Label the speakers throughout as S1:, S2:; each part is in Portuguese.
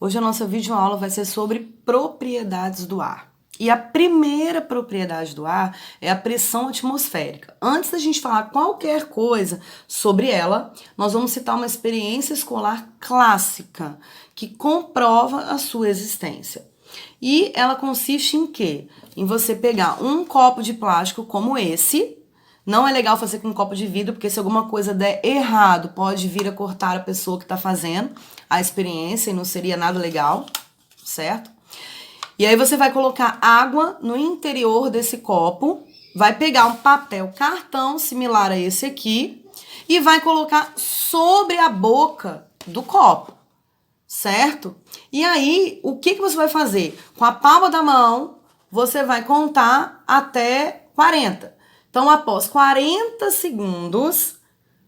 S1: Hoje a nossa videoaula vai ser sobre propriedades do ar. E a primeira propriedade do ar é a pressão atmosférica. Antes da gente falar qualquer coisa sobre ela, nós vamos citar uma experiência escolar clássica que comprova a sua existência. E ela consiste em quê? Em você pegar um copo de plástico como esse. Não é legal fazer com um copo de vidro, porque se alguma coisa der errado, pode vir a cortar a pessoa que está fazendo a experiência e não seria nada legal, certo? E aí você vai colocar água no interior desse copo, vai pegar um papel cartão similar a esse aqui e vai colocar sobre a boca do copo, certo? E aí, o que você vai fazer? Com a palma da mão, você vai contar até 40. Então, após 40 segundos,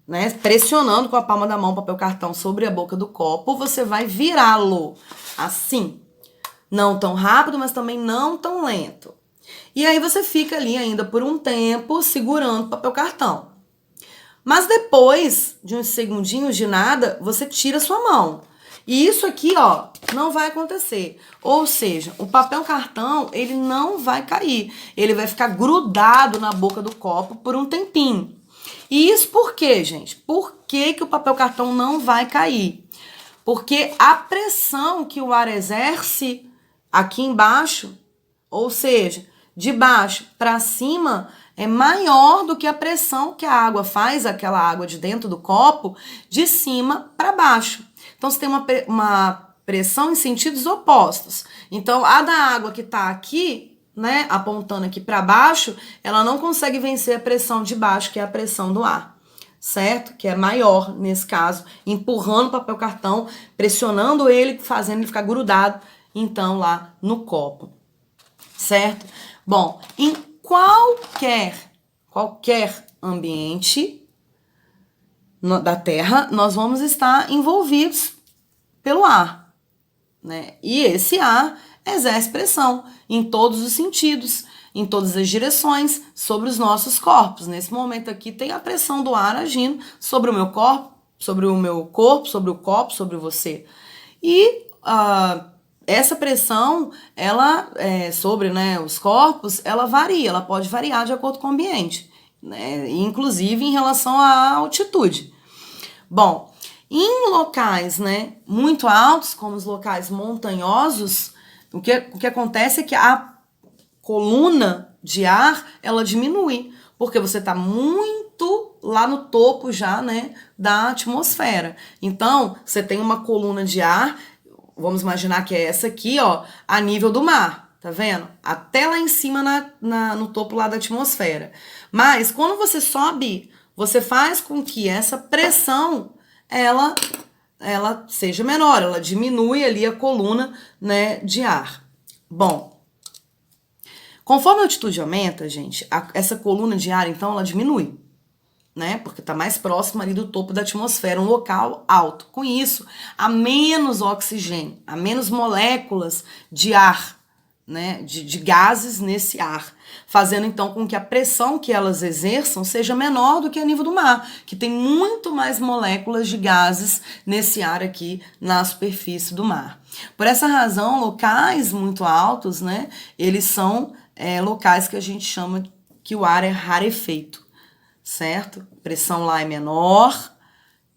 S1: né, pressionando com a palma da mão o papel cartão sobre a boca do copo, você vai virá-lo assim. Não tão rápido, mas também não tão lento. E aí você fica ali ainda por um tempo segurando o papel cartão. Mas depois de uns segundinhos de nada, você tira a sua mão. E isso aqui, ó, não vai acontecer. Ou seja, o papel cartão, ele não vai cair. Ele vai ficar grudado na boca do copo por um tempinho. E isso por quê, gente? Por que o papel cartão não vai cair? Porque a pressão que o ar exerce aqui embaixo, ou seja, de baixo para cima, é maior do que a pressão que a água faz, aquela água de dentro do copo, de cima para baixo. Então, você tem uma pressão em sentidos opostos. Então, a da água que está aqui, né, apontando aqui para baixo, ela não consegue vencer a pressão de baixo, que é a pressão do ar, certo? Que é maior, nesse caso, empurrando o papel cartão, pressionando ele, fazendo ele ficar grudado, então, lá no copo, certo? Bom, em qualquer ambiente da Terra, nós vamos estar envolvidos pelo ar, né? E esse ar exerce pressão em todos os sentidos, em todas as direções, sobre os nossos corpos. Nesse momento aqui tem a pressão do ar agindo sobre o meu corpo, sobre o copo, sobre você. E essa pressão, ela sobre, né, os corpos, ela varia, ela pode variar de acordo com o ambiente, né? Inclusive em relação à altitude. Bom, em locais, né, muito altos, como os locais montanhosos, o que acontece é que a coluna de ar, ela diminui, porque você está muito lá no topo já, né, da atmosfera. Então, você tem uma coluna de ar, vamos imaginar que é essa aqui, ó, a nível do mar, tá vendo? Até lá em cima no topo lá da atmosfera. Mas, quando você sobe, você faz com que essa pressão, ela seja menor, ela diminui ali a coluna, né, de ar. Bom, conforme a altitude aumenta, gente, essa coluna de ar, então, ela diminui, né? Porque está mais próximo ali do topo da atmosfera, um local alto. Com isso, há menos oxigênio, há menos moléculas de ar, né? De gases nesse ar, fazendo então com que a pressão que elas exerçam seja menor do que a nível do mar, que tem muito mais moléculas de gases nesse ar aqui na superfície do mar. Por essa razão, locais muito altos, né? Eles são locais que a gente chama que o ar é rarefeito, certo? A pressão lá é menor,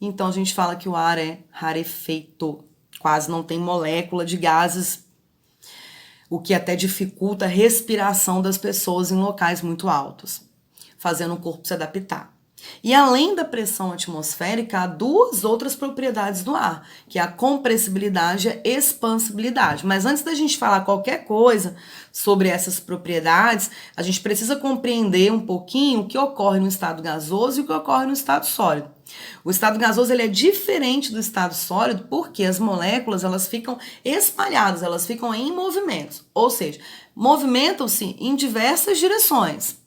S1: então a gente fala que o ar é rarefeito, quase não tem molécula de gases, o que até dificulta a respiração das pessoas em locais muito altos, fazendo o corpo se adaptar. E além da pressão atmosférica, há duas outras propriedades do ar, que é a compressibilidade e a expansibilidade. Mas antes da gente falar qualquer coisa sobre essas propriedades, a gente precisa compreender um pouquinho o que ocorre no estado gasoso e o que ocorre no estado sólido. O estado gasoso ele é diferente do estado sólido porque as moléculas elas ficam espalhadas, elas ficam em movimentos, ou seja, movimentam-se em diversas direções.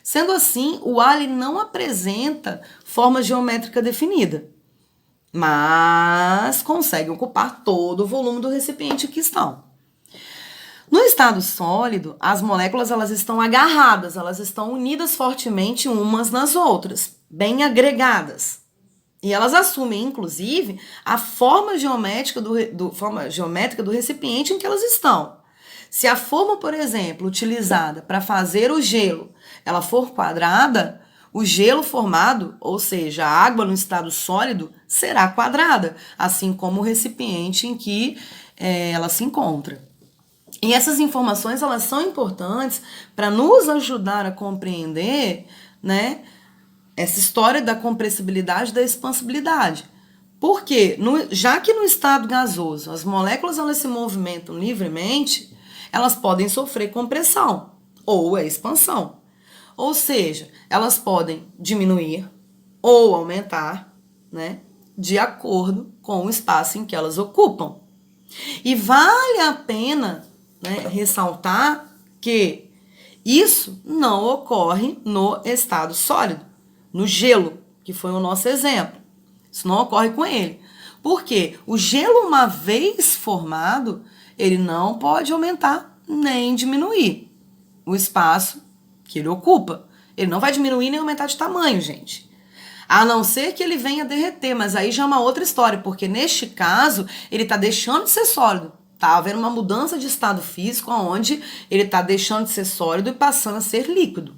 S1: Sendo assim, o ar ele não apresenta forma geométrica definida, mas consegue ocupar todo o volume do recipiente que estão. No estado sólido, as moléculas elas estão agarradas, elas estão unidas fortemente umas nas outras, bem agregadas. E elas assumem, inclusive, a forma geométrica do recipiente em que elas estão. Se a forma, por exemplo, utilizada para fazer o gelo, ela for quadrada, o gelo formado, ou seja, a água no estado sólido, será quadrada, assim como o recipiente em que ela se encontra. E essas informações, elas são importantes para nos ajudar a compreender, né, essa história da compressibilidade e da expansibilidade. Por quê? Já que no estado gasoso as moléculas elas se movimentam livremente, elas podem sofrer compressão ou expansão. Ou seja, elas podem diminuir ou aumentar, né, de acordo com o espaço em que elas ocupam. E vale a pena, né, ressaltar que isso não ocorre no estado sólido, no gelo, que foi o nosso exemplo. Isso não ocorre com ele. Por quê? O gelo, uma vez formado, ele não pode aumentar nem diminuir o espaço que ele ocupa. Ele não vai diminuir nem aumentar de tamanho, gente. A não ser que ele venha derreter, mas aí já é uma outra história, porque neste caso, ele está deixando de ser sólido. Tá havendo uma mudança de estado físico, onde ele está deixando de ser sólido e passando a ser líquido.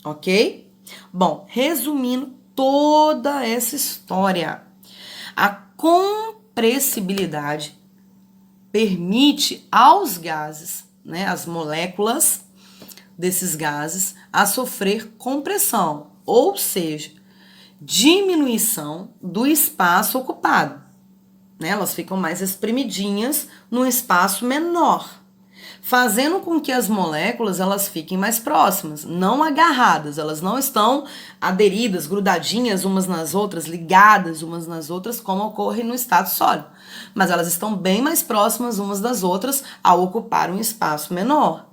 S1: Ok? Bom, resumindo toda essa história, a compressibilidade permite aos gases, né, as moléculas desses gases, a sofrer compressão, ou seja, diminuição do espaço ocupado. Né? Elas ficam mais espremidinhas num espaço menor, fazendo com que as moléculas elas fiquem mais próximas, não agarradas, elas não estão aderidas, grudadinhas umas nas outras, ligadas umas nas outras, como ocorre no estado sólido, mas elas estão bem mais próximas umas das outras ao ocupar um espaço menor.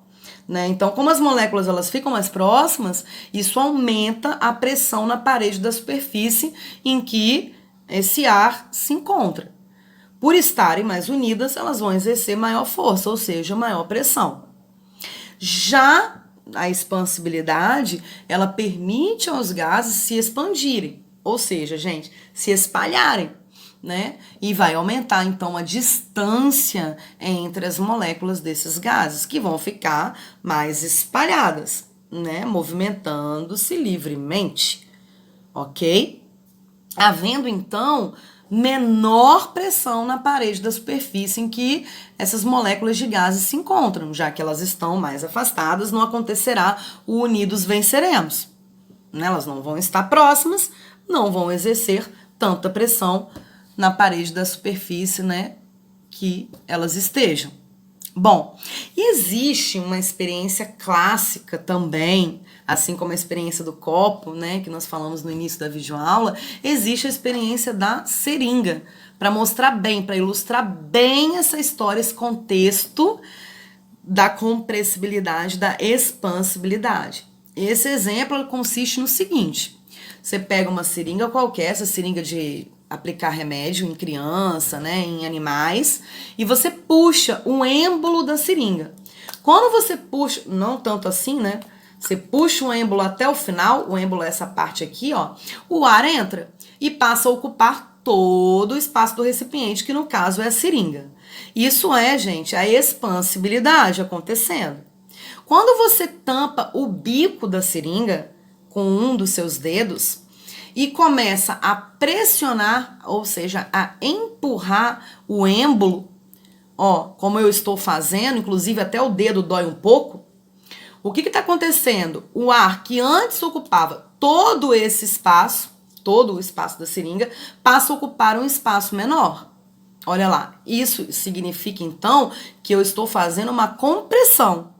S1: Né? Então, como as moléculas elas ficam mais próximas, isso aumenta a pressão na parede da superfície em que esse ar se encontra. Por estarem mais unidas, elas vão exercer maior força, ou seja, maior pressão. Já a expansibilidade, ela permite aos gases se expandirem, ou seja, gente, se espalharem, né? E vai aumentar, então, a distância entre as moléculas desses gases, que vão ficar mais espalhadas, né? Movimentando-se livremente, ok? Havendo, então, menor pressão na parede da superfície em que essas moléculas de gases se encontram, já que elas estão mais afastadas, não acontecerá o unidos venceremos. Né? Elas não vão estar próximas, não vão exercer tanta pressão na parede da superfície, né, que elas estejam. Bom, existe uma experiência clássica também, assim como a experiência do copo, né, que nós falamos no início da videoaula, existe a experiência da seringa, para mostrar bem, para ilustrar bem essa história, esse contexto da compressibilidade, da expansibilidade. Esse exemplo consiste no seguinte: você pega uma seringa qualquer, essa seringa de aplicar remédio em criança, né, em animais, e você puxa o êmbolo da seringa. Quando você puxa, não tanto assim, né, você puxa o êmbolo até o final, o êmbolo é essa parte aqui, ó, o ar entra e passa a ocupar todo o espaço do recipiente, que no caso é a seringa. Isso é, gente, a expansibilidade acontecendo. Quando você tampa o bico da seringa com um dos seus dedos e começa a pressionar, ou seja, a empurrar o êmbolo, ó, como eu estou fazendo, inclusive até o dedo dói um pouco, o que está acontecendo? O ar que antes ocupava todo esse espaço, todo o espaço da seringa, passa a ocupar um espaço menor. Olha lá, isso significa então que eu estou fazendo uma compressão.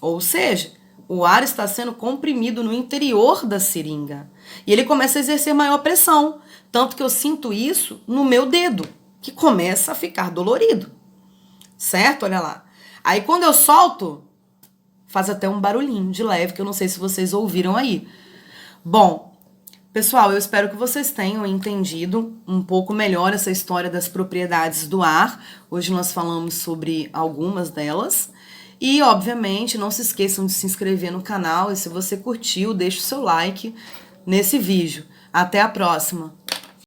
S1: Ou seja, o ar está sendo comprimido no interior da seringa. E ele começa a exercer maior pressão. Tanto que eu sinto isso no meu dedo, que começa a ficar dolorido. Certo? Olha lá. Aí quando eu solto, faz até um barulhinho de leve, que eu não sei se vocês ouviram aí. Bom, pessoal, eu espero que vocês tenham entendido um pouco melhor essa história das propriedades do ar. Hoje nós falamos sobre algumas delas. E, obviamente, não se esqueçam de se inscrever no canal e se você curtiu, deixe o seu like nesse vídeo. Até a próxima!